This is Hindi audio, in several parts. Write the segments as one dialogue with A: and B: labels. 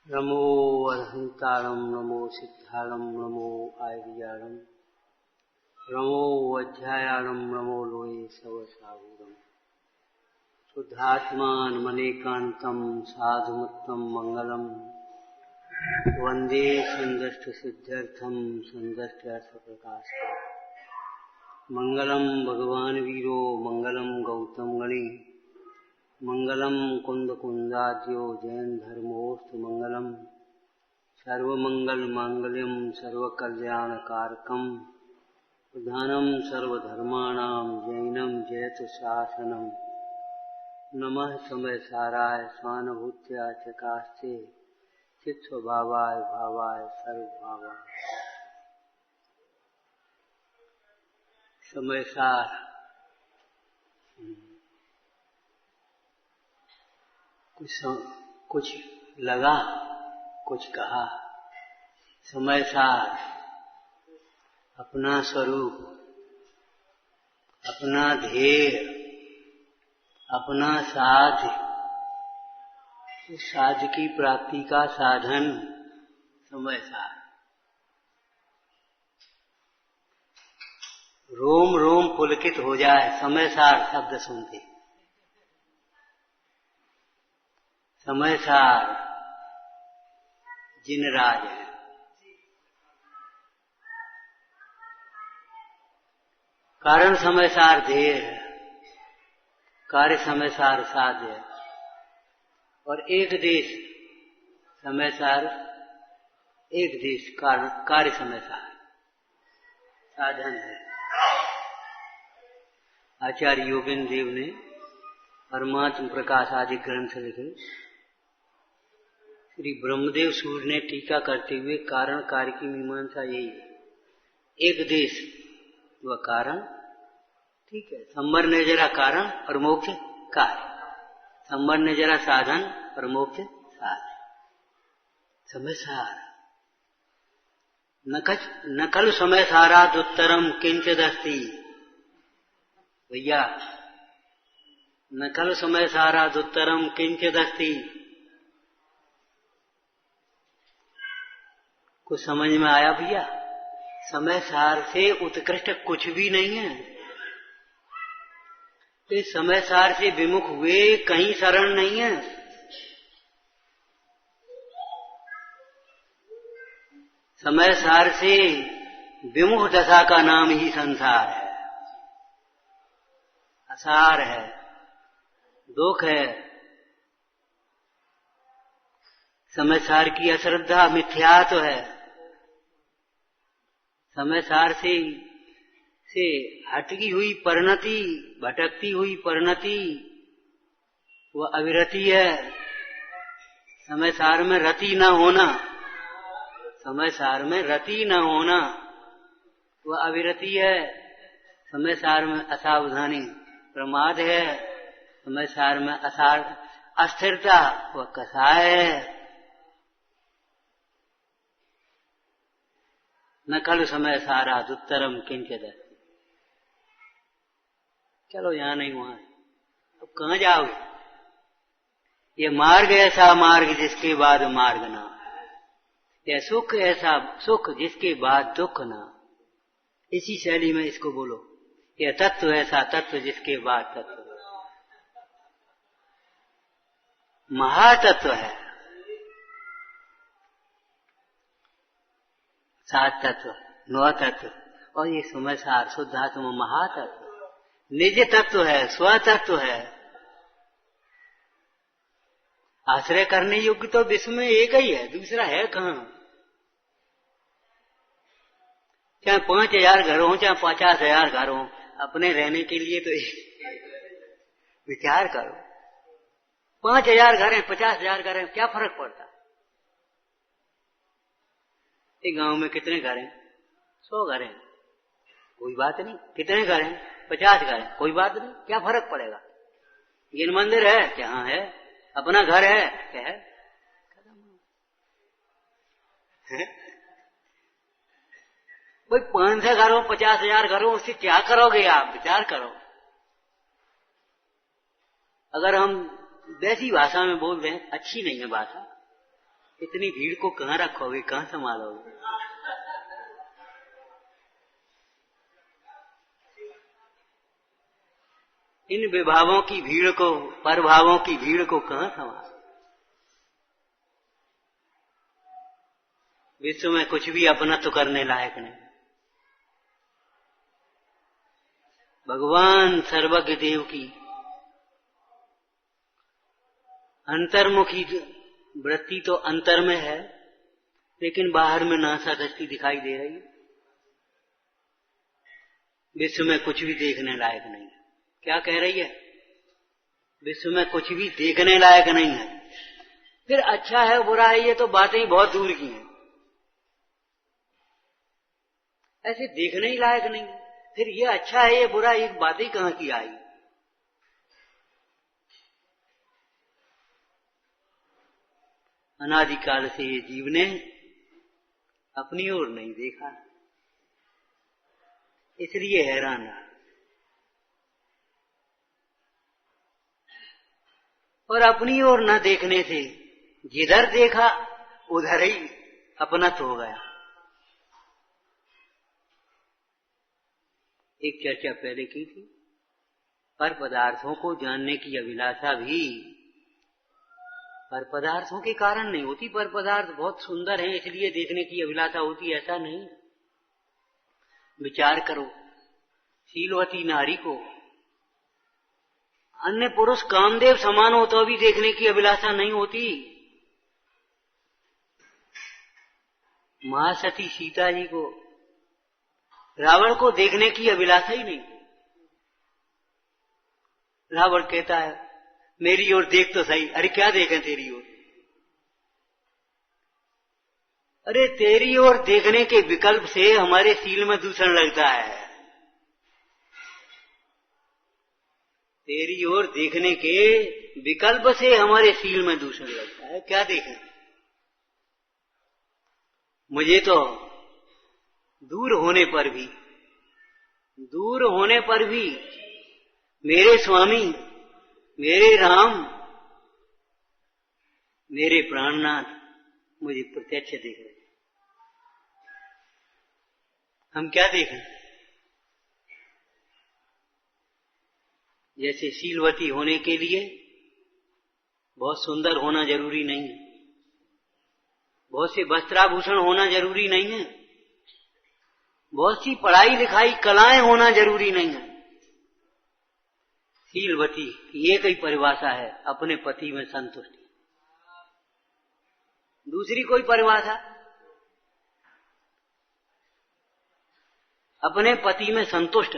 A: नमो अरहंतारं नमो सिद्धारं नमो आयर्यारं नमो अध्यायारं नमो लोये सवसागुरं शुद्धात्मान मनेकान्तं साधुमुत्तम मंगलम वंदे संदष्ट सिद्ध्यर्थम संदष्ट्यर्थ प्रकाशकम् मंगलम भगवान वीरो मंगलम गौतम गणे मंगलम कुंद कुंदाद्यो जैन धर्मोस्तु मंगलम सर्वमंगल मांगल्यम सर्वकल्याण कारकम प्रधानम सर्वधर्माणां जैनम जयत शासनम नमः समय साराय स्वानुभूत्या चकास्ते चित्त भावाय भावाय सर्वभावाय। समय सार कुछ लगा, कुछ कहा। समय सार अपना स्वरूप, अपना ध्येय, अपना साध्य, उस साध्य की प्राप्ति का साधन समय सार। रोम रोम पुलकित हो जाए समय सार शब्द सुनते। समय सार जिन राज है, कारण समय सार ध्येय है, कार्य समय सार साध्य है, और एक देश समय सार, एक देश कार्य समय सार साधन है। आचार्य योगेंद्र देव ने परमात्म प्रकाश आदि ग्रंथ लिखे। श्री ब्रह्मदेव सूर्य ने टीका करते हुए कारण कार्य की मीमांसा यही है। एक देश वह कारण, ठीक है, संबर ने जरा कारण और मोक्ष कार्य, संबर ने जरा साधन और मोक्ष साधन। समय सार न खलु समय साराद उत्तरम किंचिदस्ति। भैया, न खलु समय साराद उत्तरम किंचिदस्ति। कुछ समझ में आया भैया? समय सार से उत्कृष्ट कुछ भी नहीं है। तो समय सार से विमुख हुए कहीं शरण नहीं है। समय सार से विमुख दशा का नाम ही संसार है, असार है, दुख है। समय सार की अश्रद्धा मिथ्यात्व है। समय सार से हटकी हुई परिणति, भटकती हुई परिणति, वह अविरति है। समय सार में रति न होना, समय सार में रति न होना, वह अविरति है। समय सार में असावधानी प्रमाद है। समय सार में अस्थिरता वह कसाय है। न खलु समय साराद उत्तरम किंचिदस्ति। चलो यहां नहीं वहां, अब कहां जाओगे? ये मार्ग ऐसा मार्ग जिसके बाद मार्ग ना, यह सुख ऐसा सुख जिसके बाद दुख ना। इसी शैली में इसको बोलो। यह तत्व ऐसा तत्व जिसके बाद तत्व। महातत्व है, सात तत्व, नौ तत्व, और ये समय सार शुद्धात्मा महातत्व, निज तत्व है, स्वतत्व है। आश्रय करने योग्य तो विश्व में एक ही है, दूसरा है कहां? चाहे 5,000 घर हो, चाहे 50,000 घर हो, अपने रहने के लिए तो विचार करो। 5,000 घर हैं, 50,000 घर हैं, क्या फर्क पड़ता? एक गांव में कितने घर हैं? 100 घर हैं, कोई बात नहीं। कितने घर हैं? 50 घर हैं, कोई बात नहीं। क्या फर्क पड़ेगा? ये मंदिर है क्या? हाँ है। अपना घर है क्या? है। भाई 500 घरों 50,000 घरों उससे क्या करोगे आप? विचार करो। अगर हम वैसी भाषा में बोल रहे हैं, अच्छी नहीं है भाषा, इतनी भीड़ को कहाँ रखोगे, कहाँ संभालोगे? इन विभावों की भीड़ को, परभावों की भीड़ को कहाँ संभालो? विश्व में कुछ भी अपना तो करने लायक नहीं। भगवान सर्वज्ञ देव की अंतर्मुखी वृत्ति तो अंतर में है, लेकिन बाहर में नासा दृष्टि दिखाई दे रही है। विश्व में कुछ भी देखने लायक नहीं है। क्या कह रही है? विश्व में कुछ भी देखने लायक नहीं है। फिर अच्छा है बुरा है, ये तो बातें बहुत दूर की हैं। ऐसे देखने ही लायक नहीं। फिर ये अच्छा है ये बुरा है, ये बातें कहाँ की आई? अनादिकाल से ये जीव ने अपनी ओर नहीं देखा, इसलिए हैरान रहा। और अपनी ओर न देखने से जिधर देखा उधर ही अपनत हो गया। एक चर्चा पहले की थी, पर पदार्थों को जानने की अभिलाषा भी पर पदार्थों के कारण नहीं होती। पर पदार्थ बहुत सुंदर हैं इसलिए देखने की अभिलाषा होती, ऐसा नहीं। विचार करो, शीलवती नारी को अन्य पुरुष कामदेव समान हो तो भी देखने की अभिलाषा नहीं होती। महासती सीता जी को, रावण को देखने की अभिलाषा ही नहीं। रावण कहता है मेरी ओर देख तो सही। अरे क्या देखें तेरी ओर? अरे तेरी ओर देखने के विकल्प से हमारे सील में दूषण लगता है। तेरी ओर देखने के विकल्प से हमारे सील में दूषण लगता है। क्या देखें? मुझे तो दूर होने पर भी मेरे स्वामी, मेरे राम, मेरे प्राणनाथ मुझे प्रत्यक्ष देख रहे। हम क्या देखें? जैसे शीलवती होने के लिए बहुत सुंदर होना जरूरी नहीं है, बहुत से वस्त्राभूषण होना जरूरी नहीं है, बहुत सी पढ़ाई लिखाई कलाएं होना जरूरी नहीं है। शीलवती की एक ही परिभाषा है, अपने पति में संतुष्टि। दूसरी कोई परिभाषा? अपने पति में संतुष्ट,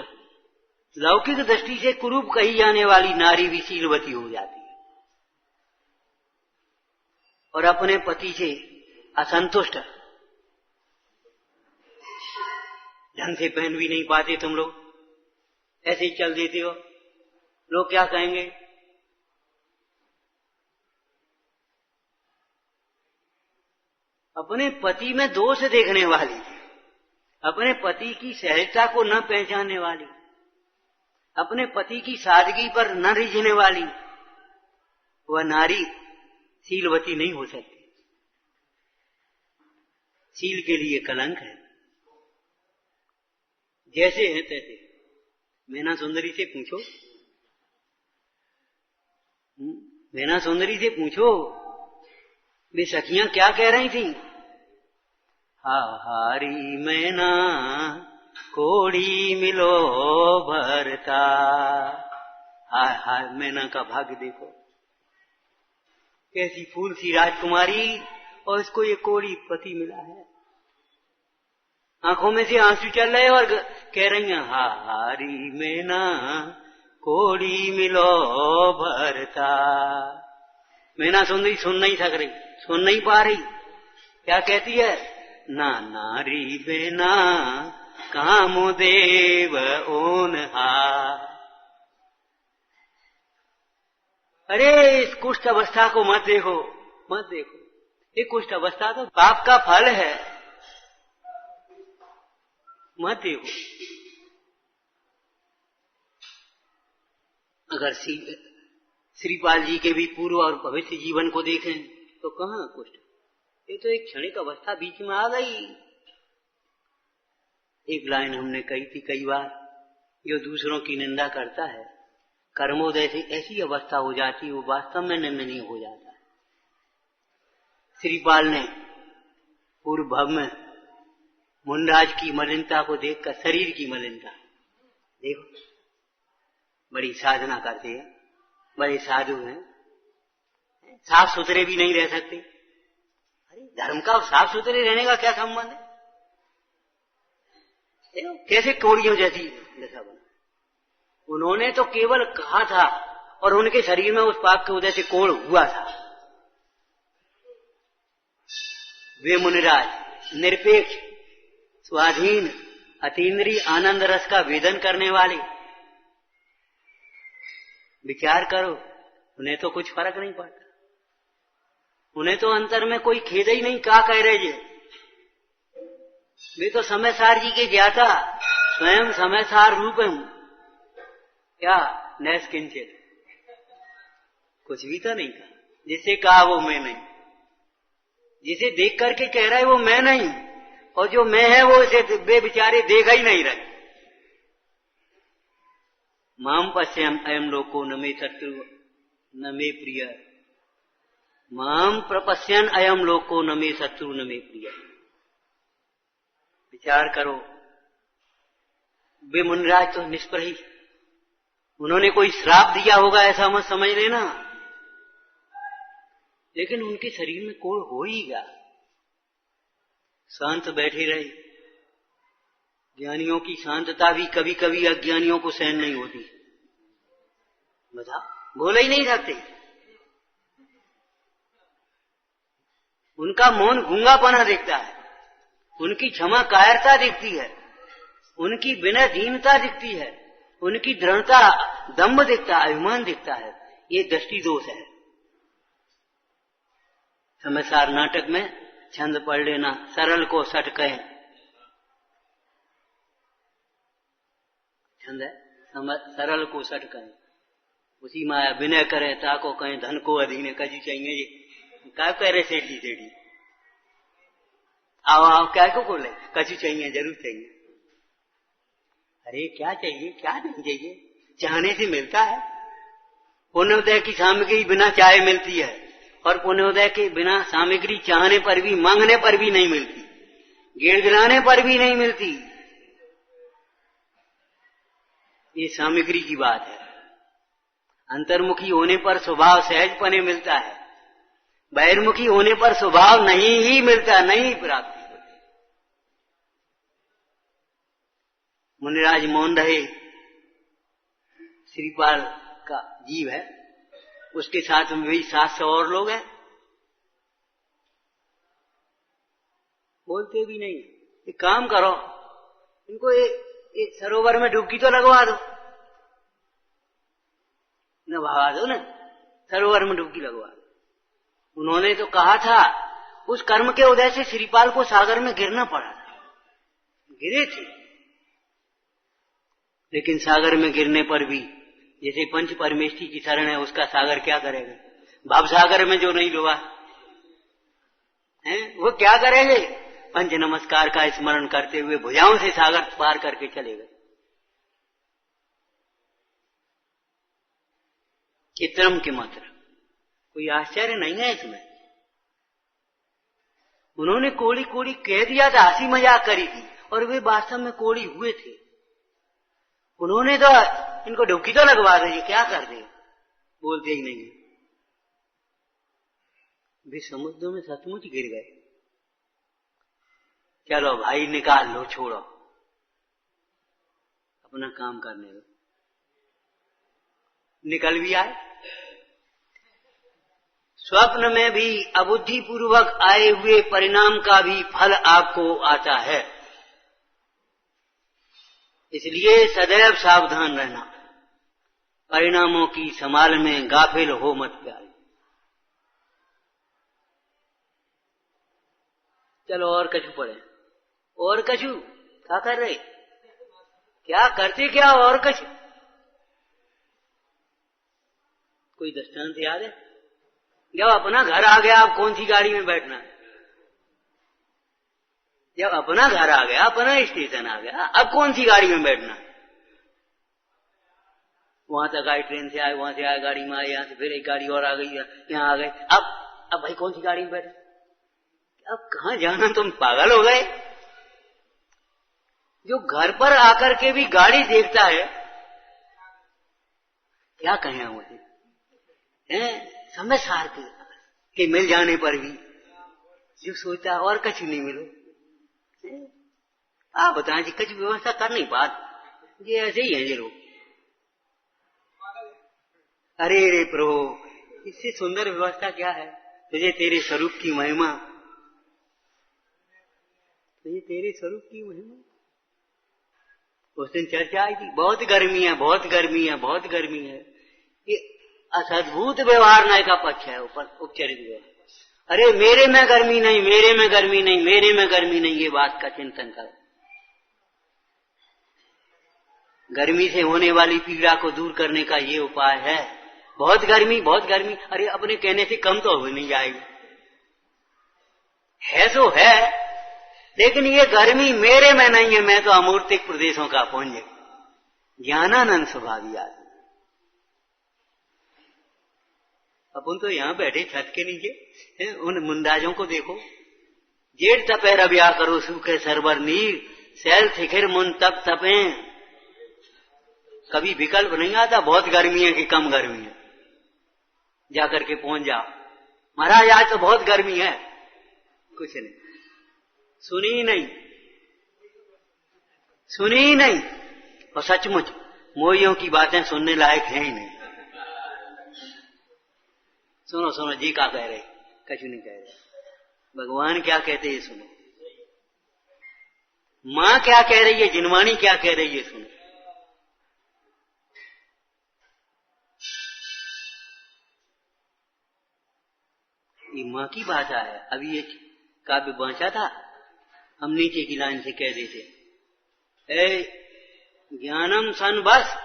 A: लौकिक दृष्टि से कुरूप कही जाने वाली नारी भी शीलवती हो जाती है। और अपने पति से असंतुष्ट, ढंग से पहन भी नहीं पाते तुम लोग, ऐसे ही चल देते हो, लोग क्या कहेंगे? अपने पति में दोष देखने वाली, अपने पति की सहजता को न पहचानने वाली, अपने पति की सादगी पर न रिझने वाली, वह नारी शीलवती नहीं हो सकती। शील के लिए कलंक है। जैसे है तैसे। मैना सुंदरी से पूछो, मैना सुंदरी से पूछो वे सखियां क्या कह रही थी? हारी मैना कोड़ी मिलो भरता। हाय हाय मैना का भाग्य देखो, कैसी फूल सी राजकुमारी और इसको ये कोड़ी पति मिला है। आंखों में से आंसू चल रहे और कह रही हैं हारी मैना कोड़ी मिलो भरता। मैना सुंदरी सुन नहीं सक रही, सुन नहीं पा रही। क्या कहती है? ना नारी बेना कामदेव ओनहा। अरे इस कुष्ठ अवस्था को मत देखो, मत देखो। ये कुष्ठ अवस्था तो पाप का फल है, मत देखो। अगर श्रीपाल जी के भी पूर्व और भविष्य जीवन को देखें तो कहाँ कुष्ठ, ये तो एक क्षणिक अवस्था बीच में आ गई। एक लाइन हमने कही थी कई बार, जो दूसरों की निंदा करता है, कर्मोदय से ऐसी अवस्था हो जाती है वो वास्तव में निंदनीय हो जाता है। श्रीपाल ने पूर्व भव में मुनराज की मलिनता को देखकर, शरीर की मलिनता, देखो बड़ी साधना करते हैं, बड़े साधु हैं, साफ सुथरे भी नहीं रह सकते। अरे धर्म का साफ सुथरे रहने का क्या संबंध है? कैसे कोड़ियों जैसी दशा बना। उन्होंने तो केवल कहा था और उनके शरीर में उस पाप के उदय से कोड़ हुआ था। वे मुनिराज निरपेक्ष, स्वाधीन, अतीन्द्रिय आनंद रस का वेदन करने वाले, विचार करो, उन्हें तो कुछ फर्क नहीं पड़ता। उन्हें तो अंतर में कोई खेद ही नहीं, क्या कह रहे जी। वे तो समयसार जी के ज्ञाता, स्वयं समयसार रूपम, क्या नैस किंचित, कुछ भी तो नहीं कहा। जिसे कहा वो मैं नहीं, जिसे देख करके कह रहा है वो मैं नहीं, और जो मैं है वो इसे वे बेचारे देखा ही नहीं रहे। माम पश्यम अयम लोको न मे शत्रु न मे प्रिय, माम प्रपश्यन अयम लोको न मे शत्रु न मे प्रिय। विचार करो, वे मुनिराज तो निष्प्रही, उन्होंने कोई श्राप दिया होगा ऐसा मत समझ लेना, लेकिन उनके शरीर में कोड़ हो ही गया। शांत बैठे रहे। ज्ञानियों की शांतता भी कभी कभी अज्ञानियों को सहन नहीं होती। बता, बोल ही नहीं सकते। उनका मौन गूंगापना दिखता है, उनकी क्षमा कायरता दिखती है, उनकी विनय दीनता दिखती है, उनकी दृढ़ता, दम्भ दिखता है, अभिमान दिखता है। ये दृष्टि दोष है। समयसार नाटक में छंद पढ़ लेना, सरल को सट कहें, छंद है, सरल को सट कहें, उसी माया विनय करे ताको कहें, धन को अधीने कजी चाहिए। ये क्या कह रहे सेठी सेठी, आओ आओ क्या को बोले, कछु चाहिए, जरूर चाहिए। अरे क्या चाहिए, क्या नहीं चाहिए, चाहने से मिलता है। पुण्योदय की सामग्री बिना चाहे मिलती है, और पुण्योदय के बिना सामग्री चाहने पर भी, मांगने पर भी नहीं मिलती, गिड़गिड़ाने पर भी नहीं मिलती। ये सामग्री की बात है। अंतर्मुखी होने पर स्वभाव सहजपने मिलता है, बहिर्मुखी होने पर स्वभाव नहीं ही मिलता, नहीं प्राप्ति होती। मुनिराज मौन रहे। श्रीपाल का जीव है, उसके साथ में भी 700 और लोग हैं, बोलते भी नहीं। एक काम करो, इनको एक सरोवर में डुबकी तो लगवा दो, नहा दो ना, सरोवर में डुबकी लगवा दो। उन्होंने तो कहा था, उस कर्म के उदय से श्रीपाल को सागर में गिरना पड़ा था, गिरे थे। लेकिन सागर में गिरने पर भी, जैसे पंच परमेष्ठी की शरण है, उसका सागर क्या करेगा? भव सागर में जो नहीं डूबा है वो क्या करेंगे? पंच नमस्कार का स्मरण करते हुए भुजाओं से सागर पार करके चले गए। चित्रम के मात्र, कोई आश्चर्य नहीं है इसमें। उन्होंने कोड़ी कोड़ी कह दिया था, हंसी मजाक करी थी, और वे वास्तव में कोड़ी हुए थे। उन्होंने तो इनको डुबकी तो लगवा दे, क्या कर दे, बोलते ही नहीं। वे समुद्र में सचमुच गिर गए। चलो भाई निकाल लो, छोड़ो, अपना काम करने दो। निकल भी आए। स्वप्न में भी अबुद्धि पूर्वक आए हुए परिणाम का भी फल आपको आता है, इसलिए सदैव सावधान रहना, परिणामों की संभाल में गाफिल हो मत प्यारे। चलो और कछु पढ़े, और कछु क्या कर रहे, क्या करते, क्या और कछु, कोई दृष्टांत याद है? जब अपना घर आ गया, आप कौन सी गाड़ी में बैठना, जब अपना घर आ गया, अपना स्टेशन आ गया, अब कौन सी गाड़ी में बैठना? वहां तक आए, ट्रेन से आए, वहां से आए, गाड़ी में आए, यहाँ से फिर एक गाड़ी और आ गई, यहाँ आ गए। अब भाई कौन सी गाड़ी में बैठे? अब कहाँ जाना? तुम पागल हो गए? जो घर पर आकर के भी गाड़ी देखता है, क्या कहें मुझे, समय सार के मिल जाने पर भी जो सोचता है और कछु नहीं मिलो। आप बताएं जी, कछु व्यवस्था कर नहीं पात, ये ऐसे ही है ये लोग। अरे रे प्रभु, इससे सुंदर व्यवस्था क्या है? तुझे तेरे स्वरूप की महिमा, तुझे तेरे स्वरूप की महिमा। उस दिन चर्चा आई थी, बहुत गर्मी है, बहुत गर्मी है, बहुत गर्मी है। ये असद्भुत व्यवहार नय का पक्ष है, उपचरित व्यवहार। अरे मेरे में गर्मी नहीं, मेरे में गर्मी नहीं, मेरे में गर्मी नहीं, ये बात का चिंतन करो। गर्मी से होने वाली पीड़ा को दूर करने का ये उपाय है। बहुत गर्मी, बहुत गर्मी, अरे अपने कहने से कम तो हो नहीं जाएगी, है तो है, लेकिन ये गर्मी मेरे में नहीं है, मैं तो अमूर्तिक प्रदेशों का पुंज, ज्ञानानंद स्वभावी आदमी। अपन तो यहां बैठे छत के नीचे, उन मुंडाजों को देखो, जेठ तपे रबिया करो सूखे सरबर नीर, सैल थिखिर मुन तप तपे। कभी विकल्प नहीं आता बहुत गर्मी है कि कम गर्मी है, जाकर के पहुंच जाओ, महाराज आज तो बहुत गर्मी है, कुछ नहीं, सुनी नहीं, सुनी नहीं। और सचमुच मोइयों की बातें सुनने लायक है ही नहीं। सुनो सुनो जी क्या कह रहे, कछु नहीं कह रहे, भगवान क्या कहते हैं सुनो, मां क्या कह रही है, जिनवाणी क्या कह रही है सुनो। ये मां की भाषा है। अभी ये काव्य बांचा था, हम नीचे की लाइन से कह देते, ए ज्ञानम सन बस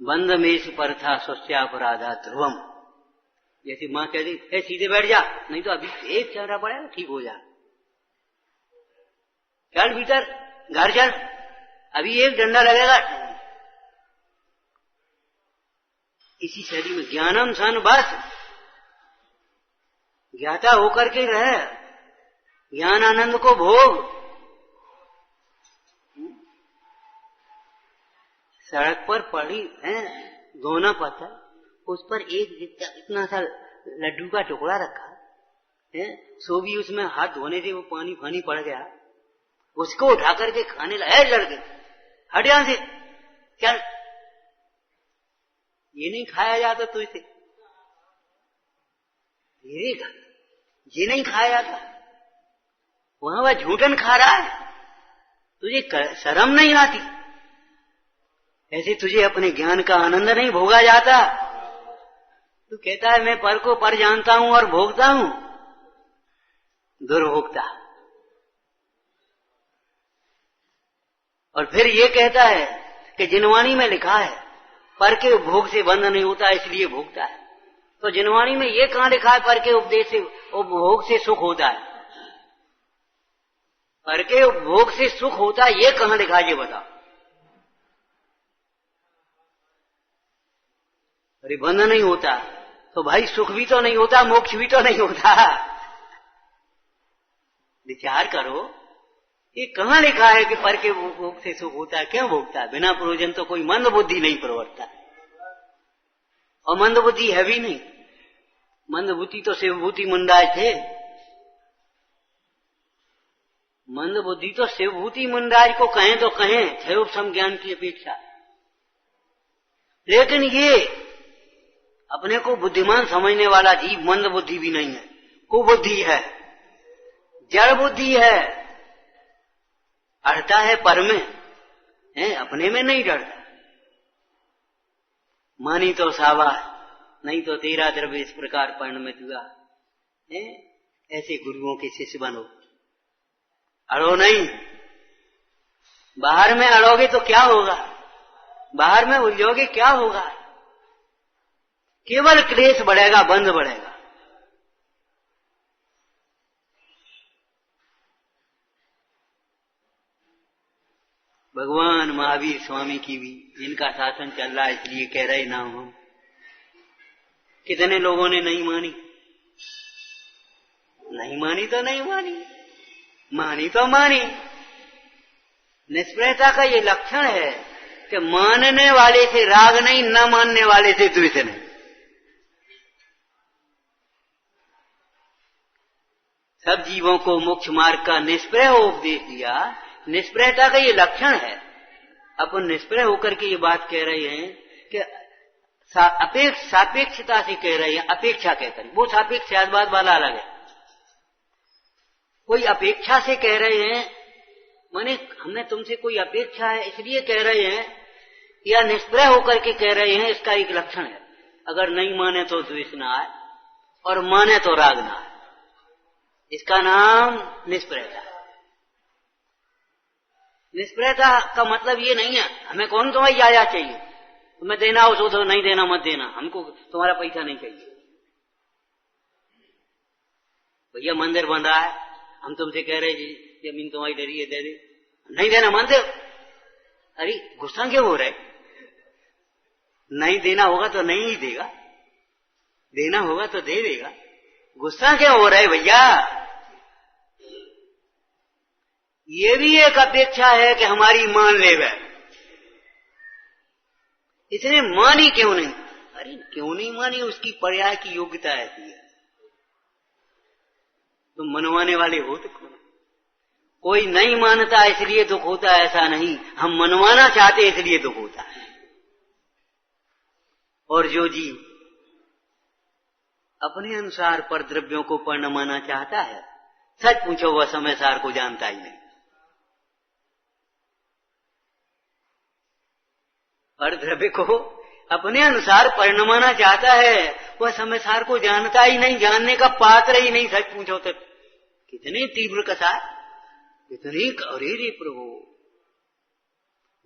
A: बंद मेष पर था स्वस्यापराधा ध्रुवम। जैसे मां कह दी, ए सीधे बैठ जा, नहीं तो अभी एक चलना पड़ेगा, ठीक हो जा, चल भीतर, घर चल, अभी एक डंडा लगेगा। इसी शैली में ज्ञानम सन बस, ज्ञाता होकर के रहे, ज्ञान आनंद को भोग। सड़क पर पड़ी है दोना पत्थर, उस पर एक इतना सा लड्डू का टुकड़ा रखा है, सो भी उसमें हाथ धोने से वो पानी फानी पड़ गया, उसको उठा करके खाने लगे। लड़के हट यहां से, चल, ये नहीं खाया जाता तुझसे, ये नहीं खाया जाता, वहां वह झूठन खा रहा है, तुझे शर्म नहीं आती? ऐसे तुझे अपने ज्ञान का आनंद नहीं भोगा जाता? तू कहता है मैं पर को पर जानता हूं और भोगता हूं, दुर्भोगता। और फिर ये कहता है कि जिनवाणी में लिखा है पर के उपभोग से बंध नहीं होता, इसलिए भोगता है। तो जिनवाणी में ये कहां लिखा है पर के उपदेश से उपभोग से सुख होता है? पर के उपभोग से सुख होता है, ये कहां लिखा है ये बताओ। अरे बंध नहीं होता तो भाई सुख भी तो नहीं होता, मोक्ष भी तो नहीं होता। विचार करो, ये कहां लिखा है कि पर के भोग से सुख होता है? क्यों भोगता है? बिना प्रयोजन तो कोई मंद बुद्धि नहीं प्रवर्तता, और मंद बुद्धि है भी नहीं। मंद बुद्धि तो शिवभूति मुंडाए थे, मंद बुद्धि तो शिवभूति मुंडाज को कहें तो कहें थे समज्ञान की अपेक्षा, लेकिन ये अपने को बुद्धिमान समझने वाला जीव मंद बुद्धि भी नहीं है, कुबुद्धि है, जड़ बुद्धि है, अड़ता है पर में, अपने में नहीं डरता। मानी तो सावा, नहीं तो तेरा द्रव्य इस प्रकार परिणमित हुआ। ऐसे गुरुओं के शिष्य बनो, अड़ो नहीं। बाहर में अड़ोगे तो क्या होगा? बाहर में उलझोगे क्या होगा? केवल क्लेश बढ़ेगा, बंध बढ़ेगा। भगवान महावीर स्वामी की भी जिनका शासन चल रहा है इसलिए कह रहे ना हो। कितने लोगों ने नहीं मानी, नहीं मानी तो नहीं मानी, मानी तो मानी। निष्प्रयता का ये लक्षण है कि मानने वाले से राग नहीं, न मानने वाले से द्वेष नहीं। सब जीवों को मोक्ष मार्ग का निष्प्रय उपदेश दिया। निष्प्रयता का ये लक्षण है। अपन निष्प्रय होकर के ये बात कह रहे हैं कि सापेक्षता से कह रहे हैं, अपेक्षा कहकर। वो सापेक्षवाद वाला अलग है। कोई अपेक्षा से कह रहे हैं, माने हमने तुमसे कोई अपेक्षा है इसलिए कह रहे हैं, या निष्प्रय होकर के कह रहे हैं, इसका एक लक्षण है। अगर नहीं माने तो द्वेष ना आए और माने तो राग ना आए, इसका नाम निष्प्रयता। निष्प्रयता का मतलब ये नहीं है हमें कौन तुम्हारी जाया चाहिए, तुम्हें देना हो तो नहीं देना मत देना, हमको तुम्हारा पैसा नहीं चाहिए। भैया मंदिर बन रहा है, हम तुमसे कह रहे जमीन तुम्हारी डरी है, दे दे, नहीं देना मान दे। अरे गुस्सा क्यों हो रहा है? नहीं देना होगा तो नहीं ही देगा, देना होगा तो दे देगा। गुस्सा क्यों हो रहा है भैया? ये भी एक अपेक्षा है कि हमारी मान ले वह, इसने मानी क्यों नहीं? अरे क्यों नहीं मानी? उसकी पर्याय की योग्यता ऐसी है। तुम मनवाने वाले हो तो कोई नहीं मानता इसलिए दुख होता है ऐसा नहीं, हम मनवाना चाहते इसलिए दुख होता है। और जो जीव अपने अनुसार पर द्रव्यों को परिणमाना चाहता है, सच पूछो वह समय सार को जानता ही नहीं। पर द्रव्य को अपने अनुसार परिणमाना चाहता है, वह समय सार को जानता ही नहीं, जानने का पात्र ही नहीं। सच पूछो तो कितनी तीव्र कथा, कितनी। अरे रे प्रभु,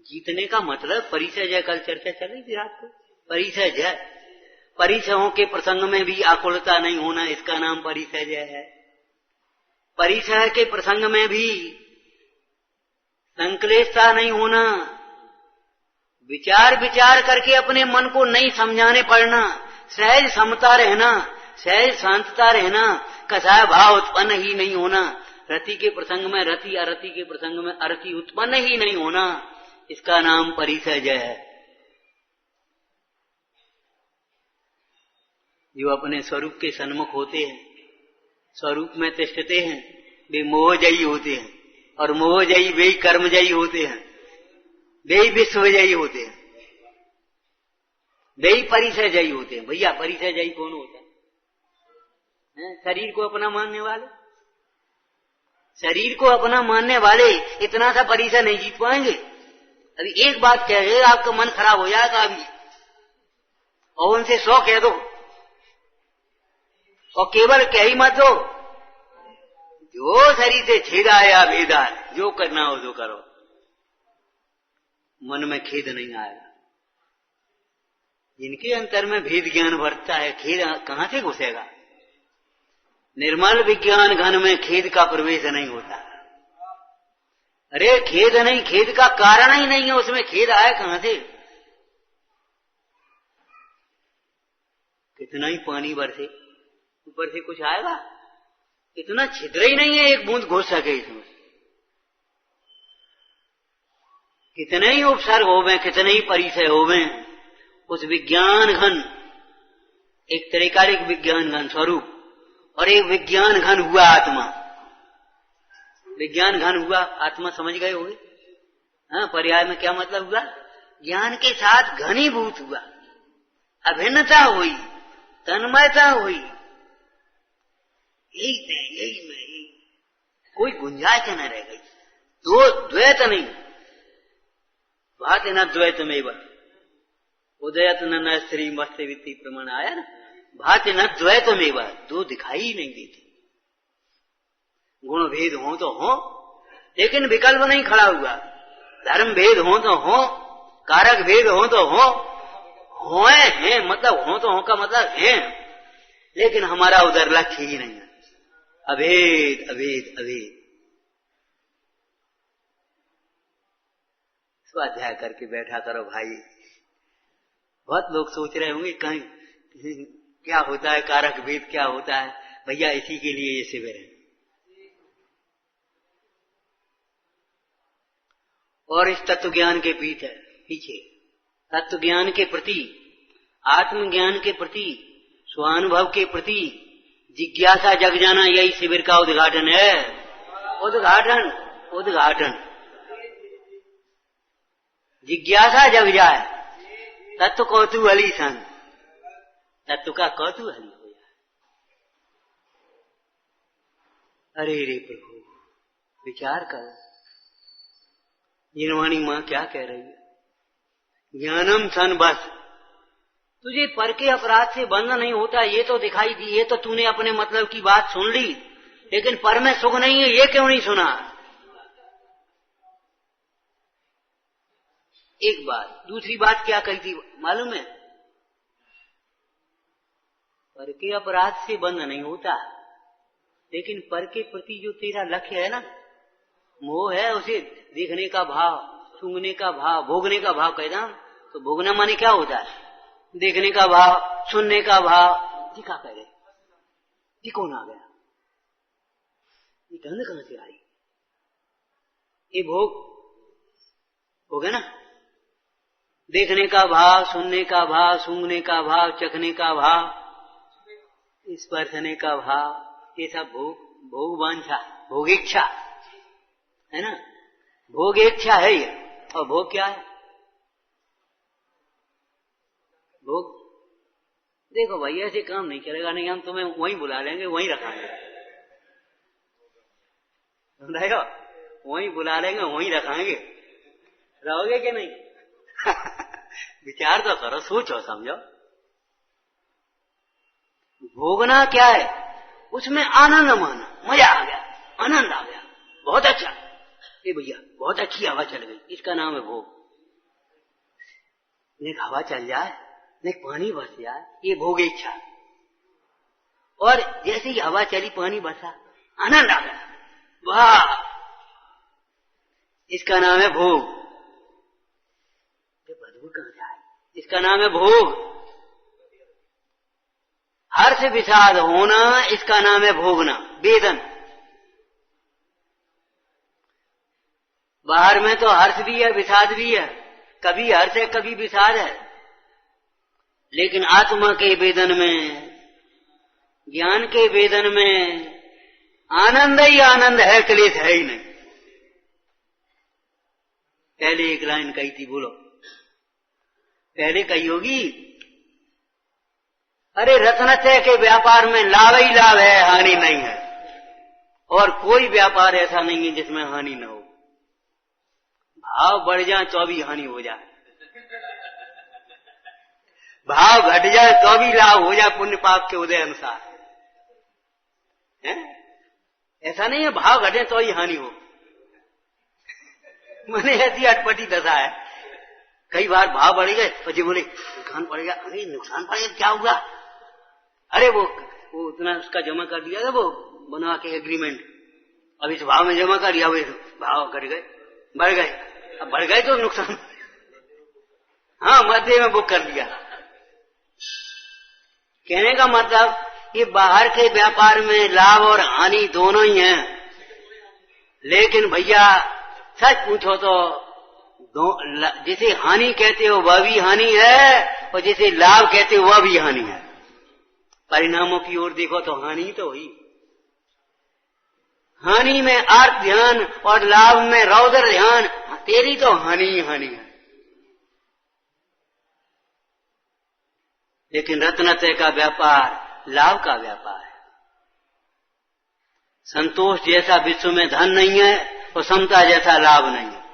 A: जीतने का मतलब परिचय जय। कल चर्चा चली थी रात को, परिचय जय। परिचयों के प्रसंग में भी आकुलता नहीं होना, इसका नाम परिचय जय है। परिचय के प्रसंग में भी संक्लेशता नहीं होना, विचार करके अपने मन को नहीं समझाने पड़ना, सहज समता रहना, सहज शांतता रहना, कसाय भाव उत्पन्न ही नहीं होना। रति के प्रसंग में रति, अरति के प्रसंग में अरति उत्पन्न ही नहीं होना, इसका नाम परिचय जय है। जो अपने स्वरूप के सन्मुख होते हैं, स्वरूप में तिष्ठते हैं, वे मोहजयी होते हैं। और मोहजयी वे कर्मजयी होते हैं, वे विश्वजयी होते हैं, वे परिचय जयी होते हैं। भैया परिचय जयी कौन होता है? शरीर को अपना मानने वाले। शरीर को अपना मानने वाले इतना सा परिचय नहीं जीत पाएंगे। अभी एक बात कह रहे, आपका मन खराब हो जाएगा अभी, और उनसे 100 कह दो, और केवल कह ही मत दो, जो शरीर से छेदा या भेदा है, जो करना हो जो करो, मन में खेद नहीं आएगा। जिनके अंतर में भेद ज्ञान बढ़ता है, खेद कहां से घुसेगा? निर्मल विज्ञान घन में खेद का प्रवेश नहीं होता। अरे खेद नहीं, खेद का कारण ही नहीं है, उसमें खेद आया कहां से? कितना ही पानी बरसे, ऊपर से कुछ आएगा? इतना छिद्र ही नहीं है एक बूंद घुस सके इसमें। कितने ही उपसर्ग होवे, कितने ही परिचय होवे, उस विज्ञान घन, एक त्रिकालिक विज्ञान घन स्वरूप और एक विज्ञान घन हुआ आत्मा। विज्ञान घन हुआ आत्मा समझ गए होंगे? हाँ, पर्याय में क्या मतलब हुआ? ज्ञान के साथ घनीभूत हुआ, अभिन्नता हुई, तन्मयता हुई। यही में कोई गुंजाइश न रह गई। दो द्वैत नहीं, भाति न द्वैत में उदयत न स्त्री मस्त वित्ती प्रमाण आया ना, भाति न द्वैत में दो दिखाई ही नहीं देते। गुण भेद हो तो हो, लेकिन विकल्प नहीं खड़ा हुआ। धर्म भेद हो तो हो, कारक भेद हो तो हो है, मतलब हो तो हो का मतलब है, लेकिन हमारा उधर लक्ष्य ही नहीं है। अभेद अभेद अभेद। स्वाध्याय करके बैठा करो भाई। बहुत लोग सोच रहे होंगे कहीं क्या होता है, कारक भेद क्या होता है। भैया इसी के लिए ये शिविर है। और इस तत्व ज्ञान के पीछे तत्व ज्ञान के प्रति, आत्मज्ञान के प्रति, स्वानुभव के प्रति जिज्ञासा जग जाना, यही शिविर का उद्घाटन है। उद्घाटन उद्घाटन जिज्ञासा जग जाए, तत्व कौतूहली सन, तत्व का कौतूहली हो जाए। अरे रे प्रभु, विचार कर, जिनवाणी मां क्या कह रही है, ज्ञानम सन बस। तुझे पर के अपराध से बंध नहीं होता, ये तो दिखाई दी, ये तो तूने अपने मतलब की बात सुन ली, लेकिन पर में सुख नहीं है, ये क्यों नहीं सुना? एक बात। दूसरी बात क्या कही थी मालूम है? पर के अपराध से बंध नहीं होता, लेकिन पर के प्रति जो तेरा लक्ष्य है ना, मोह है, उसे देखने का भाव, सूंघने का भाव, भोगने का भाव कहना। तो भोगना माने क्या होता है? देखने का भाव, सुनने का भाव। जी क्या कह रहे? जी कौन आ गया? ये गंध कहां से आई? ये भोग है ना? देखने का भाव, सुनने का भाव, सूंघने का भाव, चखने का भाव, स्पर्शने का भाव, ये सब भोग वांछा, भोग इच्छा है ना? भोग इच्छा है ये। और भोग क्या है? भोग देखो भाई, ऐसे काम नहीं चलेगा। नहीं, हम तुम्हें वहीं बुला लेंगे, वहीं रखाएंगे, समझाएगा? वहीं बुला लेंगे, वहीं रखाएंगे। रहोगे कि नहीं? विचार तो करो, सोचो, समझो। भोगना क्या है? उसमें आनंद माना, मजा आ गया, आनंद आ गया, बहुत अच्छा। ए भैया बहुत अच्छी हवा चल गई, इसका नाम है भोग। नेक हवा चल जाए, नेक पानी बरस जाए, ये भोग इच्छा। और जैसे ही हवा चली, पानी बरसा, आनंद आ गया, वाह, इसका नाम है भोग। बदबू कहां से आई? इसका नाम है भोग। हर्ष विषाद होना, इसका नाम है भोगना, वेदन। बाहर में तो हर्ष भी है, विषाद भी है, कभी हर्ष है, कभी विषाद है, लेकिन आत्मा के वेदन में, ज्ञान के वेदन में आनंद ही आनंद है, क्लेश है ही नहीं। पहले एक लाइन कही थी, बोलो पहले कही होगी, अरे रत्नत्रय के व्यापार में लाभ ही लाभ है, हानि नहीं है। और कोई व्यापार ऐसा नहीं है जिसमें हानि न हो। भाव बढ़ जाए तो भी हानि हो जाए, भाव घट जाए तो भी लाभ हो जाए, पुण्य पाप के उदय अनुसार है। ऐसा नहीं है भाव घटे तो ही हानि हो। मैंने ऐसी अटपटी दशा है, कई बार भाव बढ़ गए, પછી बोले नुकसान पड़ गया। अरे नुकसान पड़ गया, क्या हुआ? अरे वो उतना उसका जमा कर दिया था, वो बना के एग्रीमेंट, अब इस भाव में जमा कर दिया, वो भाव घट गए, बढ़ गए। अब बढ़ गए तो नुकसान, हाँ, मध्य में बुक कर दिया। कहने का मतलब ये बाहर के व्यापार में लाभ और हानि दोनों ही हैं, लेकिन भैया सच पूछो तो जिसे हानि कहते हो वह भी हानि है, और जिसे लाभ कहते हो वह भी हानि है। परिणामों की ओर देखो तो हानि तो हुई। हानि में आर्त ध्यान और लाभ में रौदर ध्यान, तेरी तो हानि ही हानि है। लेकिन रत्नत्रय का व्यापार लाभ का व्यापार है। संतोष जैसा विश्व में धन नहीं है, और समता जैसा लाभ नहीं है।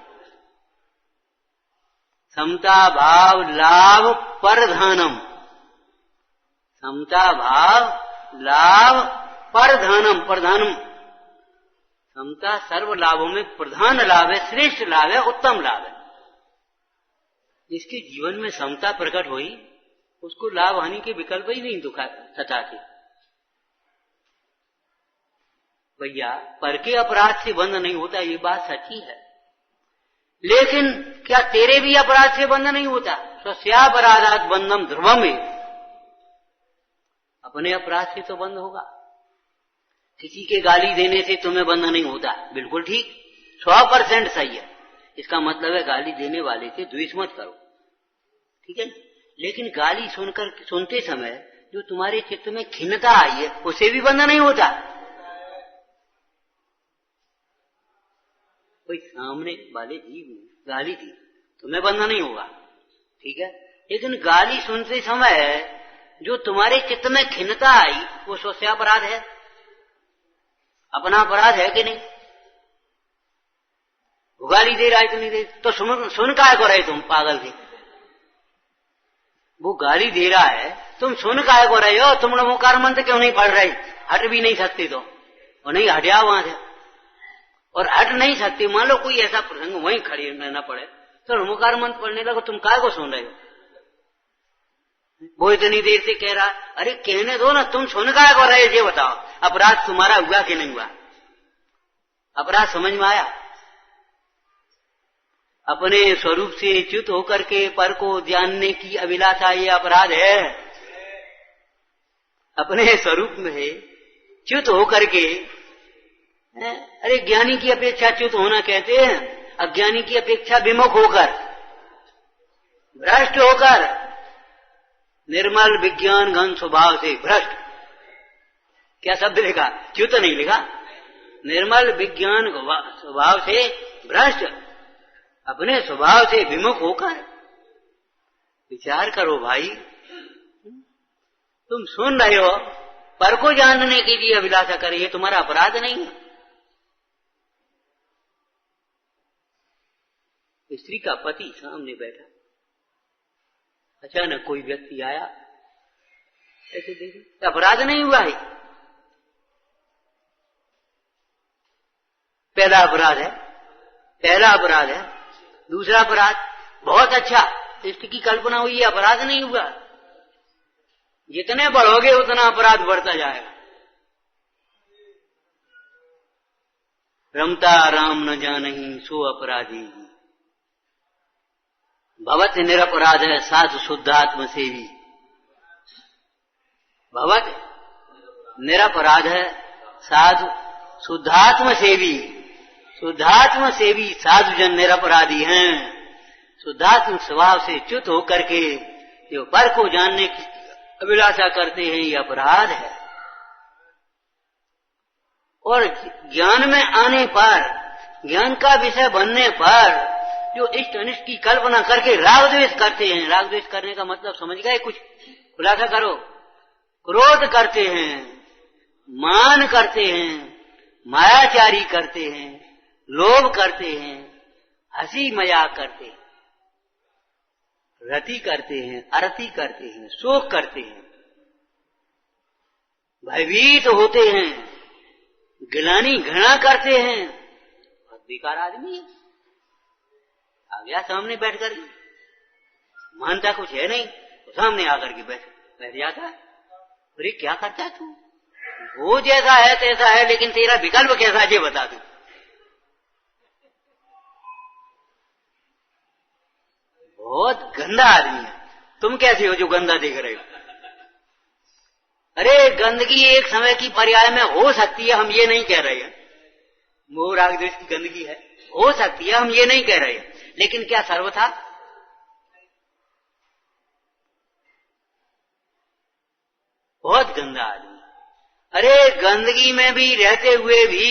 A: समता भाव लाभ परधानम, समता भाव लाभ परधानम, प्रधानम। समता सर्व लाभों में प्रधान लाभ है, श्रेष्ठ लाभ है, उत्तम लाभ है। जिसके जीवन में समता प्रकट हुई, उसको लाभ हानि के विकल्प ही नहीं सताते। भैया पर के अपराध से बंध नहीं होता, ये बात सच्ची है, लेकिन क्या तेरे भी अपराध से बंध नहीं होता? स्वस्यापराधात् बंधम ध्रुवम है, अपने अपराध से तो बंद होगा। किसी के गाली देने से तुम्हें बंध नहीं होता, बिल्कुल ठीक, 100% सही है। इसका मतलब है गाली देने वाले से द्वेष मत करो, ठीक है। लेकिन गाली सुनते समय जो तुम्हारे चित्त में खिन्नता आई है, उसे भी बंध नहीं होता। कोई सामने वाले जीव ने गाली दी, तुम्हें बंध नहीं होगा, ठीक है। लेकिन गाली सुनते समय जो तुम्हारे चित्त में खिन्नता आई, वो स्वस्यापराध है, अपना अपराध है कि नहीं? वो गाली दे रहा है तो नहीं दे, तो सुन काय को रहे तुम पागल थे? वो गाली दे रहा है, तुम सुन काय को रहे हो? तुम नमोकार मंत्र क्यों नहीं पढ़ रहे? हट भी नहीं सकते तो, और नहीं हटिया वहां से, और हट नहीं सकते। मान लो कोई ऐसा प्रसंग वहीं खड़े रहना पड़े तो नमोकार मंत्र पढ़ने लगो, तुम काय को सुन रहे हो? वो इतनी देर से कह रहा, अरे कहने दो ना, तुम सुन काय को रहे? ये बताओ, अपराध तुम्हारा हुआ कि नहीं हुआ? अपराध समझ में आया? अपने स्वरूप से च्युत होकर के पर को जानने की अभिलाषा, ये अपराध है। अपने स्वरूप में च्युत होकर के, अरे ज्ञानी की अपेक्षा च्युत होना कहते हैं, अज्ञानी की अपेक्षा विमुख होकर, भ्रष्ट होकर, निर्मल विज्ञान घन स्वभाव से भ्रष्ट, क्या शब्द लिखा? च्युत नहीं लिखा, निर्मल विज्ञान स्वभाव से भ्रष्ट, अपने स्वभाव से विमुख होकर। विचार करो भाई, तुम सुन रहे हो, पर को जानने के लिए अभिलाषा करे, ये तुम्हारा अपराध नहीं है। स्त्री का पति सामने बैठा, अचानक कोई व्यक्ति आया, ऐसे देखे, अपराध नहीं हुआ है, पहला अपराध है, पहला अपराध है। दूसरा अपराध, बहुत अच्छा, इष्ट की कल्पना हुई, अपराध नहीं हुआ। जितने बढ़ोगे उतना अपराध बढ़ता जाएगा। रमता राम न जानहि सो अपराधी, भवत निरपराध है साधु शुद्धात्म सेवी। भवत निरपराध है साधु शुद्धात्म सेवी, शुद्धात्म सेवी साधु जन निरपराधी हैं। शुद्धात्म स्वभाव से च्युत होकर के जो पर को जानने की अभिलाषा करते हैं, ये अपराध है। और ज्ञान में आने पर, ज्ञान का विषय बनने पर जो इष्ट अनिष्ट की कल्पना करके राग द्वेष करते हैं, राग द्वेष करने का मतलब समझ गए? कुछ खुलासा करो। क्रोध करते हैं, मान करते हैं, मायाचारी करते हैं, लोभ करते हैं, हंसी मजाक करते हैं, रति करते हैं, अरति करते हैं, शोक करते हैं, भयभीत होते हैं, गिलानी घृणा करते हैं। बहुत बेकार आदमी है, आ गया सामने बैठ कर, मानता कुछ है नहीं, तो सामने आकर के बैठ जाता है। अरे क्या करता है तू? वो जैसा है तैसा है, लेकिन तेरा विकल्प कैसा है ये बता दू। बहुत गंदा आदमी है। तुम कैसे हो जो गंदा देख रहे हो? अरे गंदगी एक समय की पर्याय में हो सकती है, हम ये नहीं कह रहे हैं। मोह राग द्वेष की गंदगी है, हो सकती है, हम ये नहीं कह रहे हैं, लेकिन क्या सर्वथा? बहुत गंदा आदमी। अरे गंदगी में भी रहते हुए भी,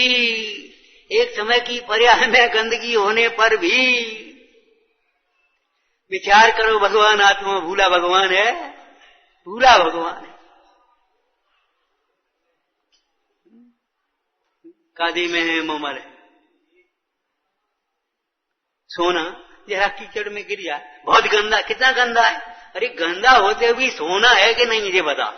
A: एक समय की पर्याय में गंदगी होने पर भी विचार करो, भगवान आत्मा भूला भगवान है, भूला भगवान है। कादी में है मोमल है, सोना जरा कीचड़ में गिर जाए, बहुत गंदा। कितना गंदा है? अरे गंदा होते हुए सोना है कि नहीं ये बता।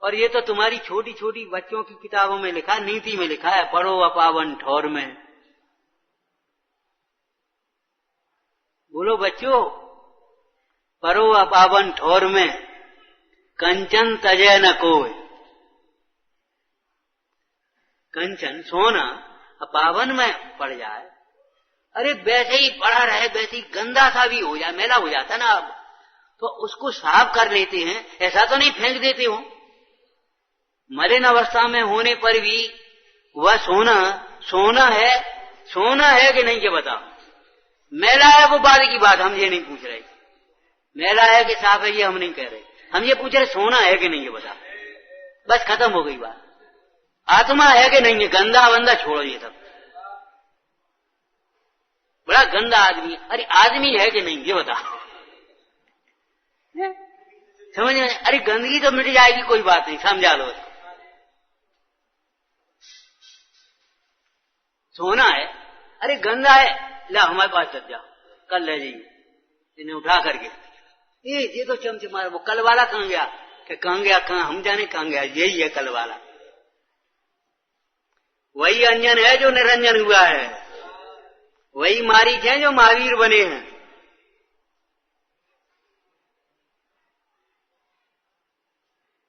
A: और ये तो तुम्हारी छोटी छोटी बच्चों की किताबों में लिखा है, नीति में लिखा है, पढ़ो अपावन ठौर में। बोलो बच्चों, पढ़ो अपावन ठौर में, कंचन तजय न कोय। कंचन सोना अपावन में पड़ जाए अरे वैसे ही पड़ा रहे, वैसे ही गंदा सा भी हो जाए, मैला हो जाता ना अब, तो उसको साफ कर लेते हैं, ऐसा तो नहीं फेंक देते हो। मलिन अवस्था में होने पर भी वह सोना है कि नहीं ये बताओ। मैला है वो बाद की बात, हम ये नहीं पूछ रहे। मैला है कि साफ है ये हम नहीं कह रहे, हम ये पूछ रहे सोना है कि नहीं ये बताओ। बस खत्म हो गई बात। आत्मा है कि नहीं है, गंदा वंदा छोड़ो ये सब। बड़ा गंदा आदमी है, अरे आदमी है कि नहीं ये बताओ। समझ में? अरे गंदगी तो मिट जाएगी, कोई बात नहीं, समझा लो। सोना है, अरे गंदा है, ला हमारे पास चल जाओ, कल ले जाइए। इन्हें उठा करके ये तो चमचे मारा, वो कल वाला कहाँ गया? कहाँ गया? कहाँ हम जाने कहाँ गया? यही है कल वाला, वही अंजन है जो निरंजन हुआ है, वही मारीच है जो महावीर बने हैं।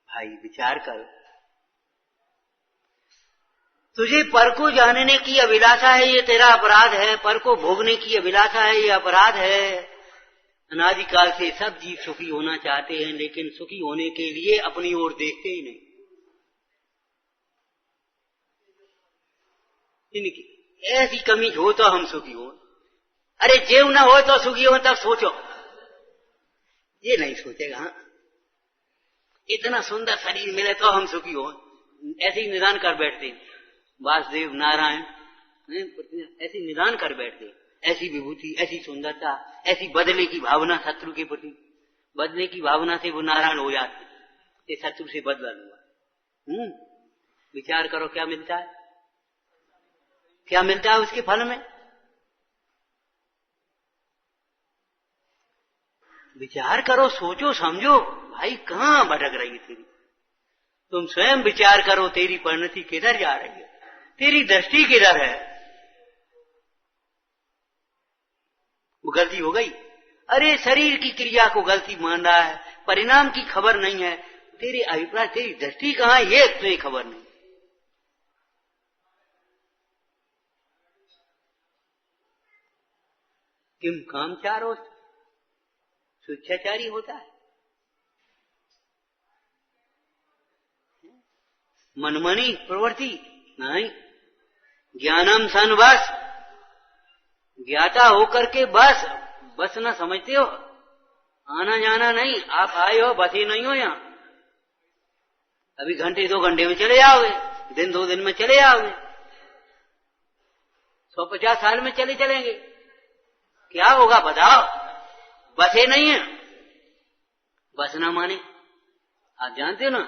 A: भाई विचार कर, तुझे पर को जानने की अभिलाषा है, ये तेरा अपराध है। पर को भोगने की अभिलाषा है, ये अपराध है। अनादिकाल से सब जीव सुखी होना चाहते हैं, लेकिन सुखी होने के लिए अपनी ओर देखते ही नहीं। इनकी ऐसी कमी हो तो हम सुखी हो, अरे जेव न हो तो सुखी हो, तब सोचो। ये नहीं सोचेगा। हाँ? इतना सुंदर शरीर मिले तो हम सुखी हो, ऐसे ही निदान कर बैठते। वासुदेव नारायण ऐसी निदान कर बैठते, ऐसी विभूति, ऐसी सुंदरता, ऐसी बदले की भावना शत्रु के प्रति, बदले की भावना से वो नारायण हो जाते, ये शत्रु से बदला हुआ। विचार करो क्या मिलता है, क्या मिलता है उसके फल में। विचार करो, सोचो समझो। भाई कहाँ भटक रही है तेरी, तुम स्वयं विचार करो, तेरी परिणति किधर जा रही है, तेरी दृष्टि किधर है। वो गलती हो गई, अरे शरीर की क्रिया को गलती मान रहा है, परिणाम की खबर नहीं है। तेरे अभिप्राय, तेरी दृष्टि कहाँ है ये तुझे खबर नहीं। किम कामचारो स्वेच्छाचारी होता है, मनमनी प्रवृत्ति नहीं। ज्ञानम सन बस, ज्ञाता होकर के बस न समझते हो, आना जाना नहीं। आप आए हो, बसे नहीं हो यहाँ, अभी घंटे 2 घंटे में चले जाओगे, दिन 2 दिन में चले जाओगे, 150 साल में चलेंगे, क्या होगा बताओ। बसे नहीं है, बसना माने आप जानते हो ना,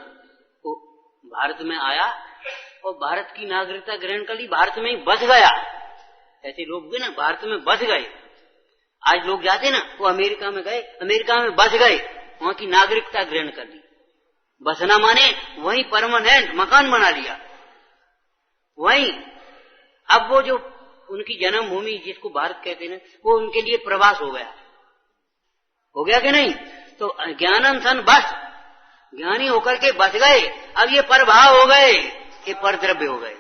A: वो भारत में आया और भारत की नागरिकता ग्रहण कर ली, भारत में ही बस गया। ऐसे लोग भी ना भारत में बस गए। आज लोग जाते ना, वो अमेरिका में गए, अमेरिका में बस गए, वहां की नागरिकता ग्रहण कर ली। बसना माने वहीं परमानेंट मकान बना लिया वहीं। अब वो जो उनकी जन्मभूमि जिसको भारत कहते हैं, वो उनके लिए प्रवास हो गया कि नहीं। तो ज्ञानम सन बस, ज्ञानी होकर के बस गए, अब ये परभाव हो गए, ये परद्रव्य हो गए।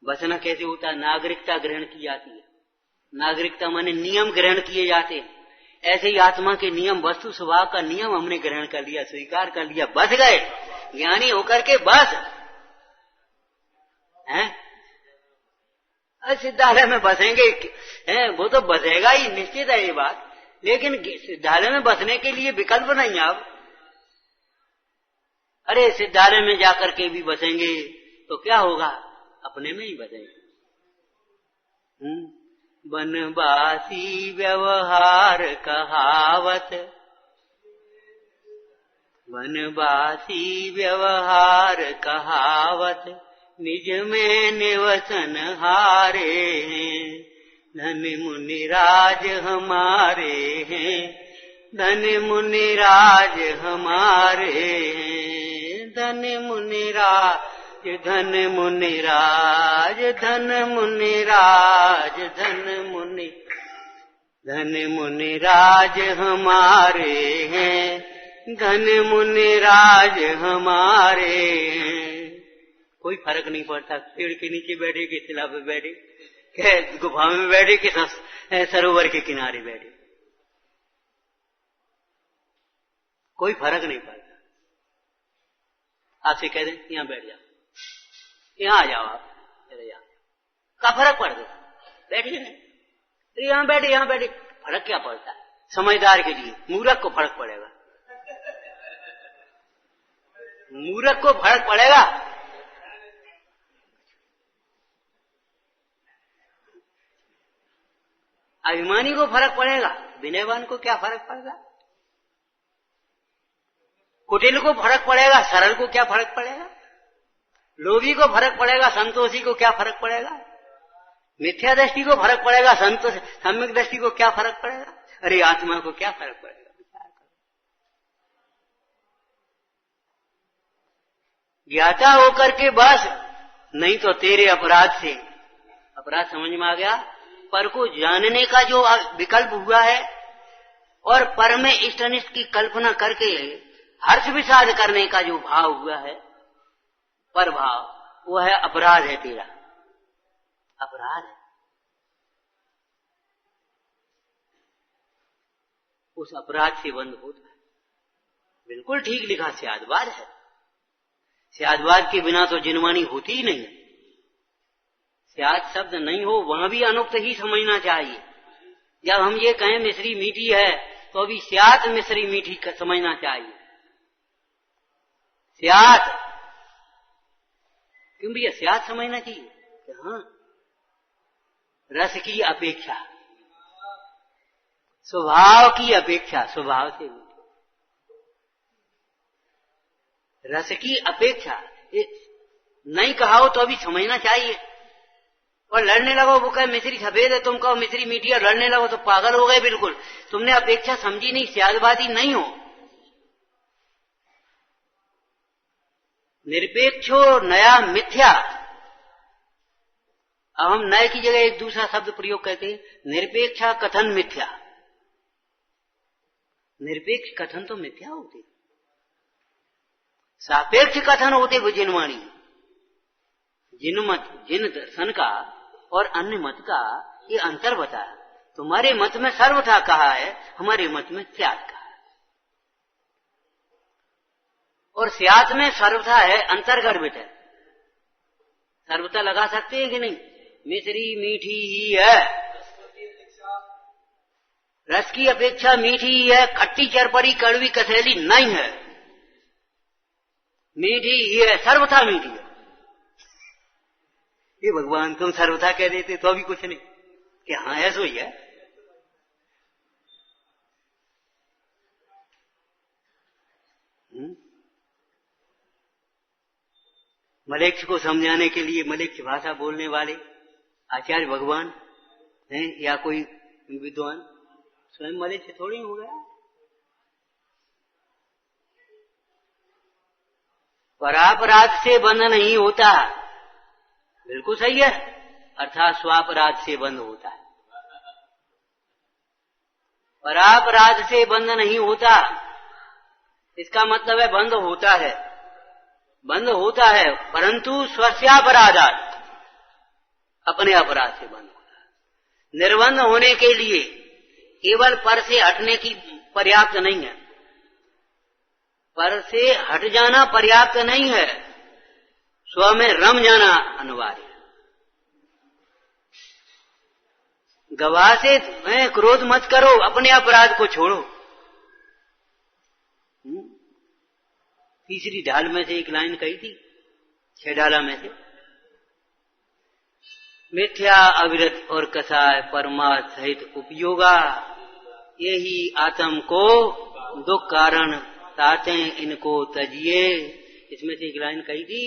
A: बसना कैसे होता है, नागरिकता ग्रहण की जाती है। नागरिकता माने नियम ग्रहण किए जाते हैं। ऐसे ही आत्मा के नियम, वस्तु स्वभाव का नियम हमने ग्रहण कर लिया, स्वीकार कर लिया, बस गए। ज्ञानी होकर के बस हैं, सिद्धालय में बसेंगे हैं, वो तो बसेगा ही, निश्चित है ये बात। लेकिन सिद्धालय में बसने के लिए विकल्प नहीं अब। अरे सिद्धालय में जाकर के भी बसेंगे तो क्या होगा, अपने में ही बसेंगे। बनवासी व्यवहार कहावत, बनवासी व्यवहार कहावत, निज में निवसन हारे हैं। धन मुनि राज हमारे हैं, धन मुनि राज हमारे हैं। धन मुनि राज, धन मुनि राज, धन मुनि राज, धन मुनि राज हमारे हैं, धन मुनि राज हमारे हैं। कोई फर्क नहीं पड़ता, पेड़ के नीचे बैठे कि तिला पे बैठे, कि गुफा में बैठे कि सरोवर के किनारे बैठे, कोई फर्क नहीं पड़ता। आपसे कह दें यहां बैठ जाओ, यहां आ जाओ, आप चले जाओ, क्या फर्क पड़ गया? बैठिए नहीं, यहां बैठे, यहां बैठे, फर्क क्या पड़ता है? समझदार के लिए, मूर्ख को फर्क पड़ेगा, मूर्ख को फर्क पड़ेगा। अभिमानी को फर्क पड़ेगा, विनयवान को क्या फर्क पड़ेगा? कुटिल को फर्क पड़ेगा, सरल को क्या फर्क पड़ेगा? लोभी को फर्क पड़ेगा, संतोषी को क्या फर्क पड़ेगा? मिथ्या दृष्टि को फर्क पड़ेगा, संतोष सम्यक दृष्टि को क्या फर्क पड़ेगा? अरे आत्मा को क्या फर्क पड़ेगा? ज्ञाता होकर के बस, नहीं तो तेरे अपराध से, अपराध समझ में आ गया? पर को जानने का जो विकल्प हुआ है और पर में इष्ट अनिष्ट की कल्पना करके हर्ष विषाद करने का जो भाव हुआ है, पर भाव, वो है अपराध है तेरा, अपराध है। उस अपराध से बंद होता है। बिल्कुल ठीक लिखा, स्यादवाद है। स्यादवाद के बिना तो जिनवानी होती ही नहीं है। स्याद शब्द नहीं हो वहां भी अनुक्त ही समझना चाहिए। जब हम ये कहें मिश्री मीठी है तो अभी स्यात मिश्री मीठी समझना चाहिए। स्यात क्यों भैया? स्यात समझना चाहिए कि हाँ, रस की अपेक्षा, स्वभाव की अपेक्षा, स्वभाव से रस की अपेक्षा नहीं कहा हो तो अभी समझना चाहिए। और लड़ने लगो, वो कहे मिश्री सफेद है, तुम कहो मिश्री मीठी है, लड़ने लगो तो पागल हो गए बिल्कुल। तुमने अपेक्षा समझी नहीं, स्यादवादी नहीं हो। निरपेक्षो नया मिथ्या। अब हम नए की जगह एक दूसरा शब्द प्रयोग करते हैं, निरपेक्षा कथन मिथ्या। निरपेक्ष कथन तो मिथ्या होते, सापेक्ष कथन होते वो जिनवाणी। जिन मत, जिन दर्शन का और अन्य मत का ये अंतर बताया। तुम्हारे मत में सर्वथा कहा है, हमारे मत में स्यात कहा है। और स्यात में सर्वथा है, अंतर्गर्भित है। सर्वथा लगा सकते हैं कि नहीं? मिश्री मीठी ही है, रस की अपेक्षा मीठी ही है, खट्टी चरपरी कड़वी कसैली नहीं है, मीठी ही है, सर्वथा मीठी है। ये भगवान तुम सर्वथा कह देते तो अभी कुछ नहीं कि हाँ ऐसा ही है। मलेच्छ को समझाने के लिए मलेच्छ भाषा बोलने वाले आचार्य भगवान हैं या कोई विद्वान, स्वयं मलेच्छ थोड़ी हो गया। परापराध से बंध नहीं होता, बिल्कुल सही है, अर्थात स्वापराध से बंद होता है। परापराध से बंद नहीं होता, इसका मतलब है बंद होता है, बंद होता है, परंतु स्वस्यापराधात्, अपने अपराध से बंद होता है। निर्बंध होने के लिए केवल पर से हटने की पर्याप्त नहीं है, पर से हट जाना पर्याप्त नहीं है, स्व में रम जाना अनिवार्य है। गवाह से क्रोध मत करो, अपने अपराध को छोड़ो। तीसरी ढाल में से एक लाइन कही थी, 6 ढाला में से, मिथ्या अविरत और कसाय परमार्थ सहित उपयोगा, यही आत्म को दुख कारण ताते इनको तजिए। इसमें से एक लाइन कही थी,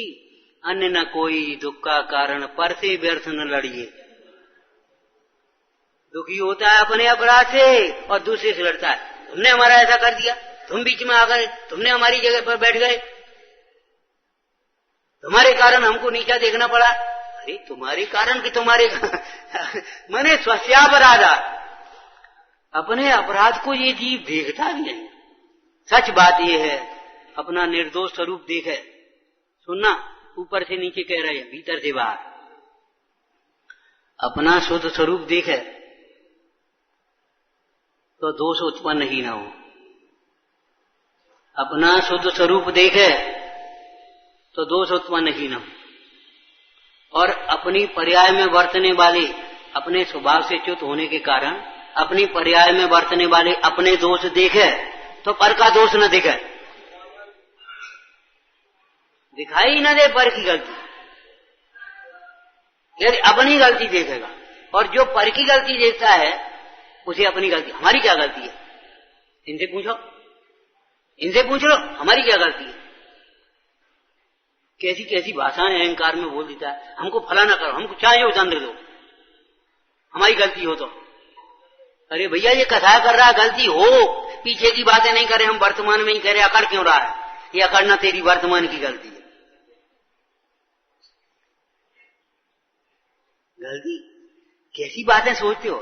A: अन्य न कोई दुख का कारण पर से व्यर्थ न लड़िए। दुखी होता है अपने अपराध से और दूसरे से लड़ता है, तुमने हमारा ऐसा कर दिया, तुम बीच में आकर तुमने हमारी जगह पर बैठ गए, तुम्हारे कारण हमको नीचा देखना पड़ा। अरे तुम्हारे कारण कि तुम्हारे मैंने स्वस्यापराधा, अपने अपराध को ये जीव देखता भी नहीं। सच बात ये है, अपना निर्दोष स्वरूप देखे। सुनना, ऊपर से नीचे कह रहे हैं, भीतर से बाहर। अपना शुद्ध स्वरूप देखे तो दोष उत्पन्न ही न हो। अपना शुद्ध स्वरूप देखे तो दोष उत्पन्न ही न हो। और अपनी पर्याय में वर्तने वाले, अपने स्वभाव से च्युत होने के कारण अपनी पर्याय में वर्तने वाले अपने दोष देखे तो पर का दोष न दिखे, दिखाई न दे पर की गलती। यदि अपनी गलती देखेगा, और जो पर की गलती देखता है उसे अपनी गलती, हमारी क्या गलती है, इनसे पूछो, इनसे पूछ लो हमारी क्या गलती है। कैसी कैसी भाषाएं अहंकार में बोल देता है, हमको फला ना करो, हमको चाहिए दंड दो, हमारी गलती हो तो। अरे भैया ये कथा कर रहा, गलती हो, पीछे की बातें नहीं करे, हम वर्तमान में ही कह रहे, अकड़ क्यों रहा है, ये अकड़ना तेरी वर्तमान की गलती है। गलती कैसी बातें सोचते हो।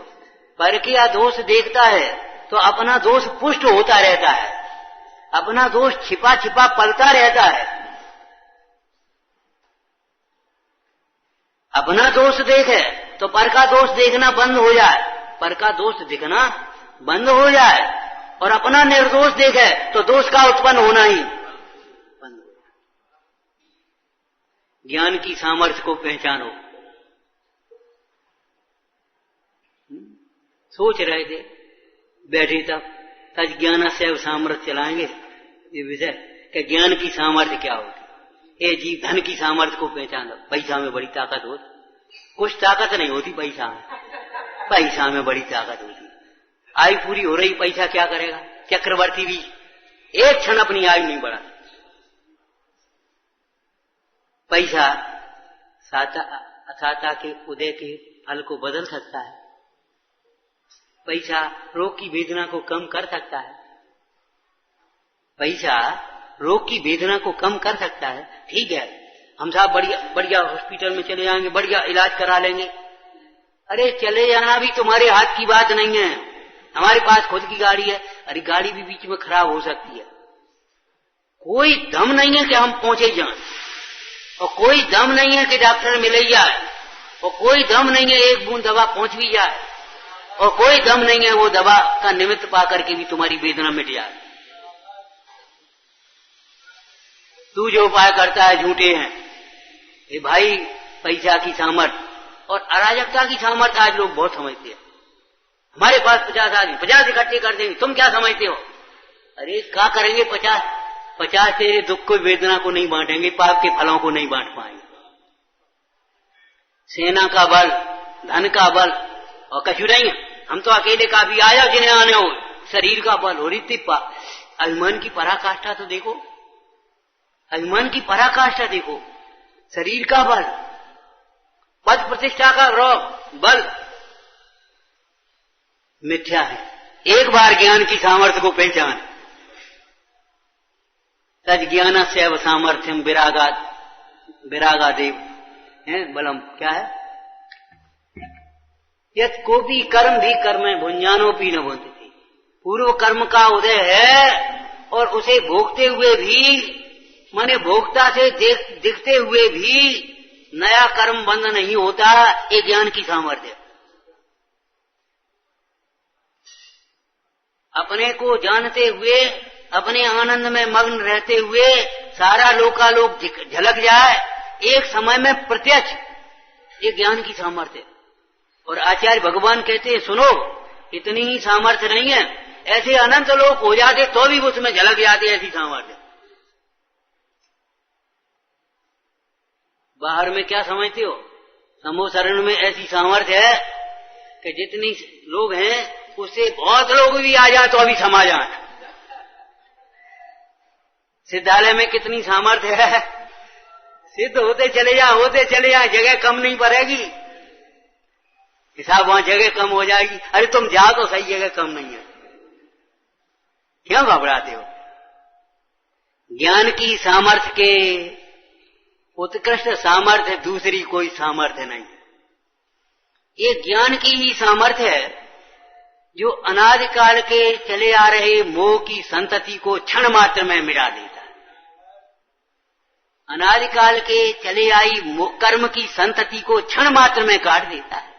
A: पर क्या दोष देखता है तो अपना दोष पुष्ट होता रहता है, अपना दोष छिपा छिपा पलता रहता है। अपना दोष देखे तो पर का दोष देखना बंद हो जाए, पर का दोष दिखना बंद हो जाए, और अपना निर्दोष देखे तो दोष का उत्पन्न होना ही बंद हो जाए। ज्ञान की सामर्थ्य को पहचानो। सोच रहे थे बैठे तब ज्ञान से सामर्थ्य चलाएंगे ये विषय कि ज्ञान की सामर्थ्य क्या होती। ए जीव धन की सामर्थ्य को पहचानो। पैसा में बड़ी ताकत होती, कुछ ताकत नहीं होती पैसा में, पैसा में बड़ी ताकत होती। आयु पूरी हो रही, पैसा क्या करेगा। चक्रवर्ती भी एक क्षण अपनी आयु नहीं बढ़ा। पैसा साता के उदय के फल को बदल सकता है, पैसा रोग की वेदना को कम कर सकता है, पैसा रोग की वेदना को कम कर सकता है। ठीक है, हम साहब बढ़िया बढ़िया हॉस्पिटल में चले जाएंगे, बढ़िया इलाज करा लेंगे। अरे चले जाना भी तुम्हारे हाथ की बात नहीं है, हमारे पास खुद की गाड़ी है। अरे गाड़ी भी बीच में खराब हो सकती है, कोई दम नहीं है कि हम पहुंचे जाएं, और कोई दम नहीं है कि डॉक्टर मिल ही जाए, और कोई दम नहीं है एक बूंद दवा पहुंच भी जाए, और कोई दम नहीं है वो दवा का निमित्त पा करके भी तुम्हारी वेदना मिट जाए। तू जो उपाय करता है झूठे हैं। ये भाई पैसा की सामर्थ्य और अराजकता की सामर्थ्य आज लोग बहुत समझते हैं। हमारे पास 50 आदमी 50 इकट्ठे कर देंगे, तुम क्या समझते हो। अरे क्या करेंगे 50 तेरे दुख को वेदना को नहीं बांटेंगे, पाप के फलों को नहीं बांट पाएंगे। सेना का बल, धन का बल और कछु नहीं है, हम तो अकेले काफी आया जिन्हें आने हो। शरीर का बल हो रही अभिमान की पराकाष्ठा तो देखो, अभिमान की पराकाष्ठा देखो। शरीर का बल, पद प्रतिष्ठा का रोग बल मिथ्या है। एक बार ज्ञान की सामर्थ्य को पहचान। तद ज्ञान से अव सामर्थ्यम विरागा देव है बलम। क्या है, यद को भी कर्म भी कर्म भुंजानो भी न बोलते थे। पूर्व कर्म का उदय है और उसे भोगते हुए भी, माने भोक्ता से दिखते हुए भी नया कर्म बंद नहीं होता। ये ज्ञान की सामर्थ्य। अपने को जानते हुए, अपने आनंद में मग्न रहते हुए सारा लोकालोक झलक जाए एक समय में प्रत्यक्ष, ये ज्ञान की सामर्थ्य। और आचार्य भगवान कहते हैं सुनो, इतनी ही सामर्थ्य नहीं है, ऐसे अनंत लोग हो जाते तो भी उसमें झलक जाते ऐसी सामर्थ्य। बाहर में क्या समझते हो, समूह शरण में ऐसी सामर्थ्य है कि जितनी लोग हैं उससे बहुत लोग भी आ जाए तो अभी समा जाए। सिद्धालय में कितनी सामर्थ्य है, सिद्ध होते चले जाए, जगह कम नहीं पड़ेगी। हिसाब वहां जगह कम हो जाएगी। अरे तुम जाओ तो सही, जगह कम नहीं है, क्यों घबराते हो। ज्ञान की सामर्थ्य के उत्कृष्ट सामर्थ्य दूसरी कोई सामर्थ्य नहीं है। ये ज्ञान की ही सामर्थ्य है जो अनादिकाल के चले आ रहे मोह की संतति को क्षण मात्र में मिटा देता है। अनादिकाल के चले आई कर्म की संतति को क्षण मात्र में काट देता है।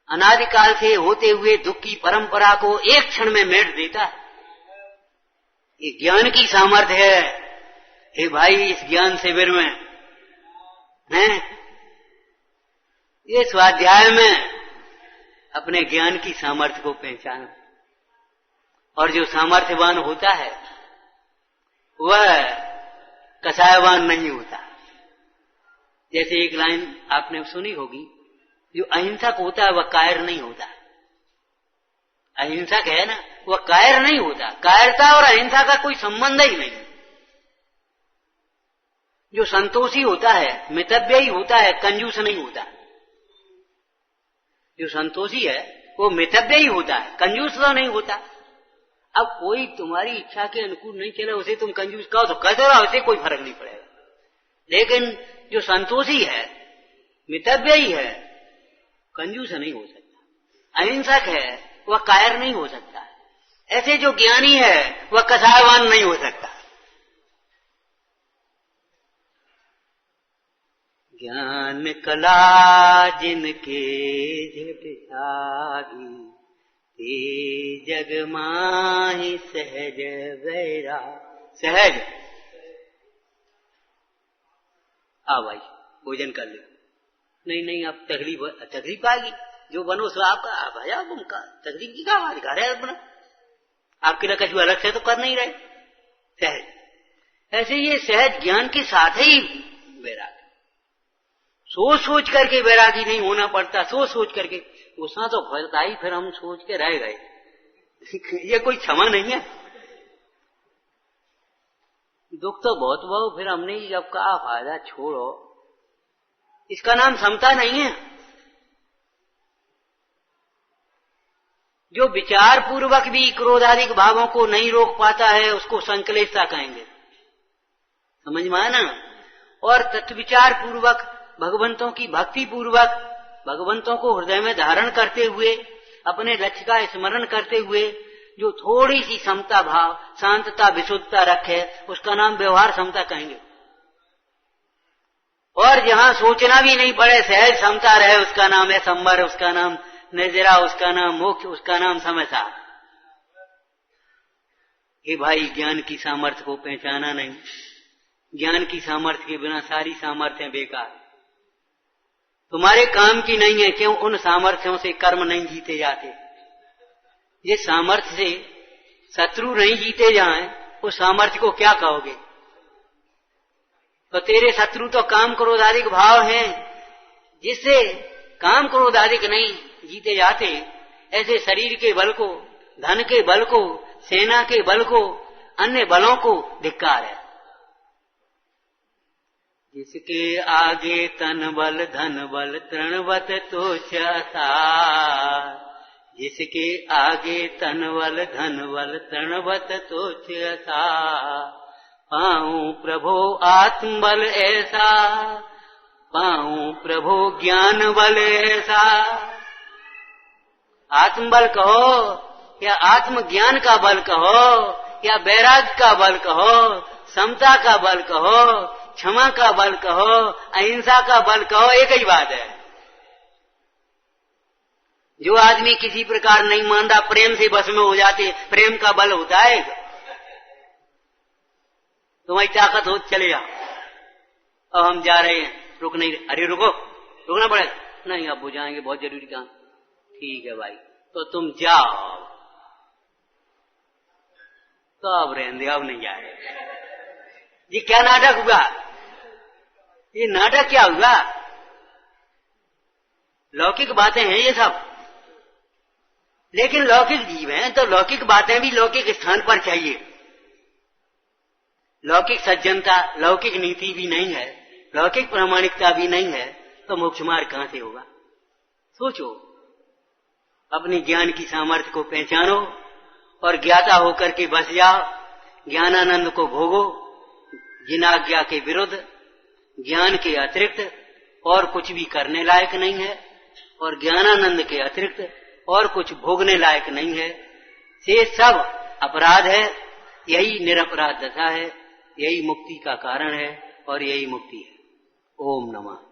A: अनादिकाल से होते हुए दुख की परंपरा को एक क्षण में मेट देता है। ये ज्ञान की सामर्थ्य है। हे भाई, इस ज्ञान शिविर में हैं, ये स्वाध्याय में अपने ज्ञान की सामर्थ्य को पहचानो। और जो सामर्थ्यवान होता है वह कसायवान नहीं होता। जैसे एक लाइन आपने सुनी होगी, जो अहिंसक होता है वह कायर नहीं होता। अहिंसक है ना, वह कायर नहीं होता। कायरता और अहिंसा का कोई संबंध ही नहीं। जो संतोषी होता है, मितव्य ही होता है, कंजूस नहीं होता। जो संतोषी है वो मितव्य ही होता है, कंजूस तो नहीं होता। अब कोई तुम्हारी इच्छा के अनुकूल नहीं चले, उसे तुम कंजूस कहो तो कहते रहो, उसे कोई फर्क नहीं पड़ेगा। लेकिन जो संतोषी है, मितव्य ही है, कंजूस नहीं हो सकता। अहिंसक है वह कायर नहीं हो सकता। ऐसे जो ज्ञानी है वह कसायवान नहीं हो सकता। ज्ञान कला जिनके झट छागी, ते जग माहि सहज वैरा। सहज आ भाई भोजन कर ले। नहीं अब तकलीफ आएगी। जो बनो सो आपका, आप भैया उनका तकलीफ की क्या अधिकार है अपना। आपके लिए कछु अलग से तो कर नहीं रहे। सहज, ऐसे ये सहज ज्ञान के साथ ही वैराग। सोच सोच करके वैरागी नहीं होना पड़ता। सोच करके उसना तो फलता ही, फिर हम सोच के रह गए। ये कोई क्षमा नहीं है। दुख तो बहुत बहु, फिर हमने जब कहा फायदा छोड़ो, इसका नाम समता नहीं है। जो विचार पूर्वक भी क्रोधादिक भावों को नहीं रोक पाता है उसको संकलेशता कहेंगे। समझ में आया ना। और तत्विचार पूर्वक, भगवंतों की भक्ति पूर्वक, भगवंतों को हृदय में धारण करते हुए, अपने लक्ष्य का स्मरण करते हुए जो थोड़ी सी समता भाव, शांतता, विशुद्धता रखे, उसका नाम व्यवहार समता कहेंगे। और जहां सोचना भी नहीं पड़े, सहज समता रहे, उसका नाम है संवर, उसका नाम निर्जरा, उसका नाम मोक्ष, उसका नाम समता। हे भाई, ज्ञान की सामर्थ्य को पहचाना नहीं। ज्ञान की सामर्थ्य के बिना सारी सामर्थ्य बेकार, तुम्हारे काम की नहीं है। क्यों? उन सामर्थ्यों से कर्म नहीं जीते जाते। ये सामर्थ्य से शत्रु नहीं जीते जाएं, उस सामर्थ्य को क्या कहोगे? तो तेरे शत्रु तो काम क्रोधादिक भाव हैं, जिससे काम क्रोधादिक नहीं जीते जाते। ऐसे शरीर के बल को, धन के बल को, सेना के बल को, अन्य बलों को धिक्कार है। जिसके आगे तन बल धन बल तृणवत तुच्छ असार। जिसके आगे तन बल धन बल तृणवत तुच्छ असार। पाऊं प्रभो आत्म बल ऐसा, पाऊं प्रभो ज्ञान बल ऐसा। आत्म बल कहो या आत्म ज्ञान का बल कहो या वैराग्य का बल कहो, समता का बल कहो, क्षमा का बल कहो, अहिंसा का बल कहो, एक ही बात है। जो आदमी किसी प्रकार नहीं मानता, प्रेम से बस में हो जाते, प्रेम का बल होता है। तुम्हारी ताकत हो चले जाओ। अब हम जा रहे हैं, रुक नहीं। अरे रुको, रुकना पड़ेगा। नहीं, अब हो जाएंगे, बहुत जरूरी काम। ठीक है भाई, तो तुम जाओ। तो अब रहने, अब नहीं जाए। ये क्या नाटक हुआ? ये नाटक क्या हुआ? लौकिक बातें हैं ये सब, लेकिन लौकिक जीव हैं तो लौकिक बातें भी लौकिक स्थान पर चाहिए। लौकिक सज्जनता, लौकिक नीति भी नहीं है, लौकिक प्रामाणिकता भी नहीं है, तो मोक्ष मार्ग कहां से होगा? सोचो, अपनी ज्ञान की सामर्थ्य को पहचानो और ज्ञाता होकर के बस जाओ। ज्ञानानंद को भोगो। जिनाज्ञा के विरुद्ध, ज्ञान के अतिरिक्त और कुछ भी करने लायक नहीं है, और ज्ञानानंद के अतिरिक्त और कुछ भोगने लायक नहीं है। ये सब अपराध है। यही निरपराध दशा है, यही मुक्ति का कारण है और यही मुक्ति है। ओम नमः।